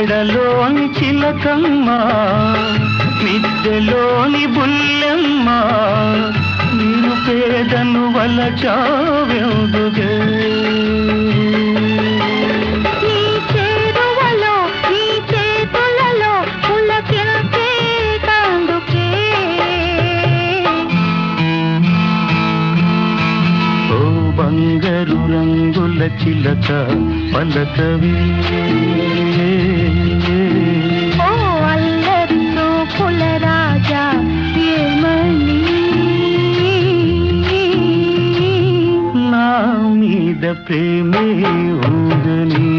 మెడలోని చిలకమ్మ మిద్దెలోని బుల్లెమ్మ నేను పేదను వలచావెందుగే బంగారు రంగుల చిలక పలకవే ఓ అల్లరి చూపుల రాజా ఏమని నా మీద ప్రేమే ఉందని